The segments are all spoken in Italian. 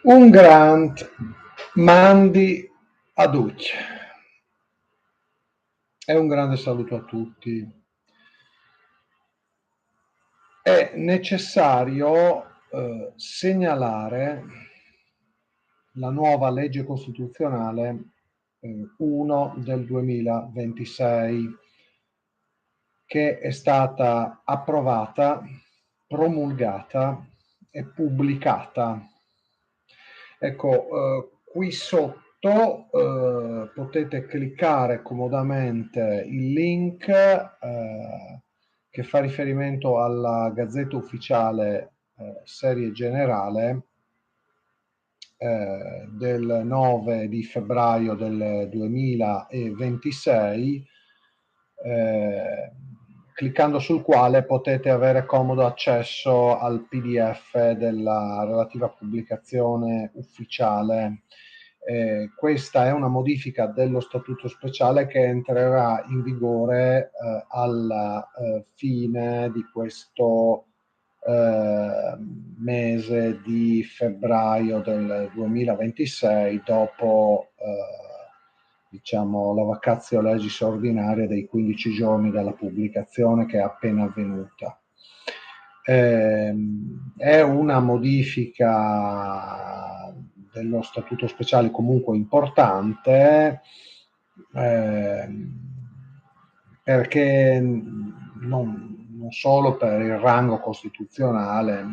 Un grant mandi a tutti e un grande saluto a tutti. È necessario segnalare la nuova legge costituzionale 1 del 2026 che è stata approvata, promulgata e pubblicata. Ecco, qui sotto potete cliccare comodamente il link che fa riferimento alla Gazzetta Ufficiale Serie Generale del 9 di febbraio del 2026, cliccando sul quale potete avere comodo accesso al PDF della relativa pubblicazione ufficiale. Questa è una modifica dello statuto speciale che entrerà in vigore alla fine di questo mese di febbraio del 2026, dopo diciamo la vacatio legis ordinaria dei 15 giorni dalla pubblicazione che è appena avvenuta. È una modifica dello statuto speciale comunque importante, perché non solo per il rango costituzionale,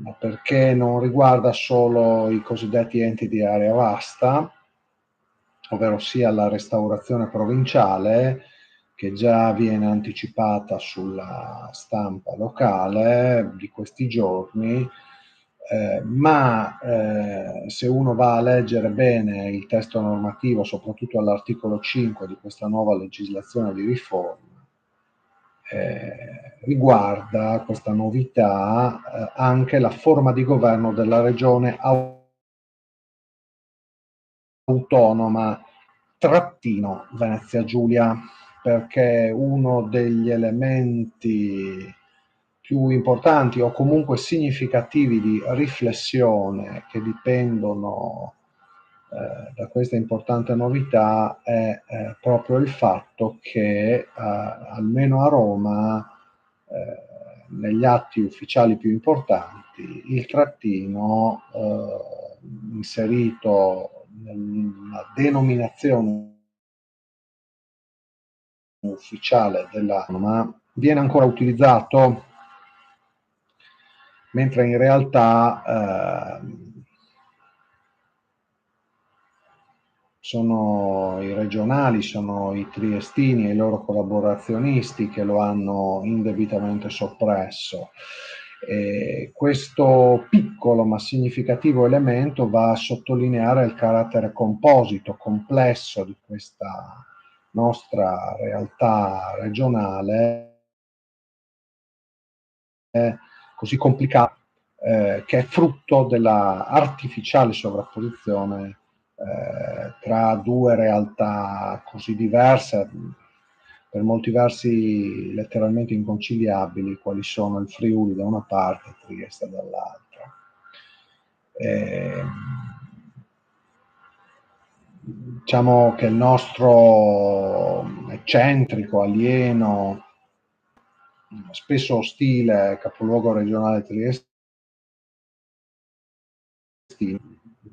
ma perché non riguarda solo i cosiddetti enti di area vasta, ovvero sia la restaurazione provinciale, che già viene anticipata sulla stampa locale di questi giorni, ma se uno va a leggere bene il testo normativo, soprattutto all'articolo 5 di questa nuova legislazione di riforma, riguarda questa novità anche la forma di governo della regione autonoma trattino Venezia Giulia, perché uno degli elementi più importanti o comunque significativi di riflessione che dipendono da questa importante novità è proprio il fatto che almeno a Roma negli atti ufficiali più importanti il trattino inserito nella denominazione ufficiale della Roma viene ancora utilizzato, mentre in realtà sono i regionali, sono i triestini e i loro collaborazionisti che lo hanno indebitamente soppresso. Questo piccolo ma significativo elemento va a sottolineare il carattere composito, complesso di questa nostra realtà regionale, così complicata, che è frutto della artificiale sovrapposizione tra due realtà così diverse, per molti versi letteralmente inconciliabili, quali sono il Friuli da una parte e Trieste dall'altra. Diciamo che il nostro eccentrico, alieno, spesso ostile capoluogo regionale Trieste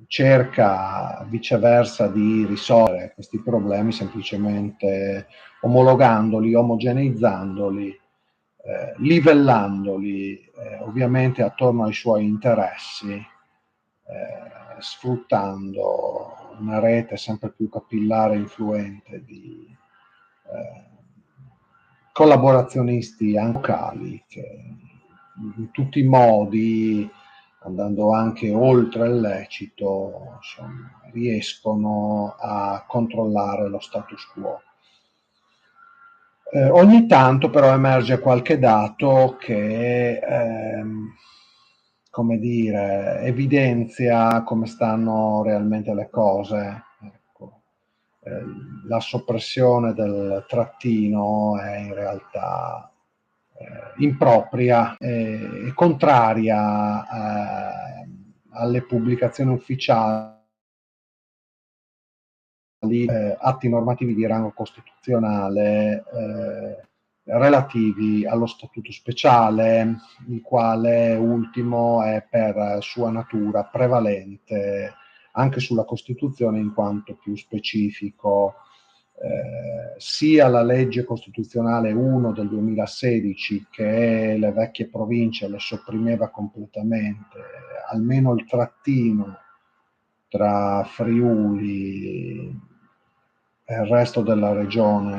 cerca viceversa di risolvere questi problemi semplicemente omologandoli, omogeneizzandoli, livellandoli ovviamente attorno ai suoi interessi, sfruttando una rete sempre più capillare e influente di collaborazionisti anche locali che in tutti i modi, andando anche oltre il lecito, insomma, riescono a controllare lo status quo. Ogni tanto però emerge qualche dato che come dire, evidenzia come stanno realmente le cose. Ecco. La soppressione del trattino è in realtà impropria e contraria alle pubblicazioni ufficiali atti normativi di rango costituzionale relativi allo statuto speciale, il quale ultimo è per sua natura prevalente anche sulla Costituzione in quanto più specifico. Sia la legge costituzionale 1 del 2016 che le vecchie province le sopprimeva completamente, almeno il trattino tra Friuli e il resto della regione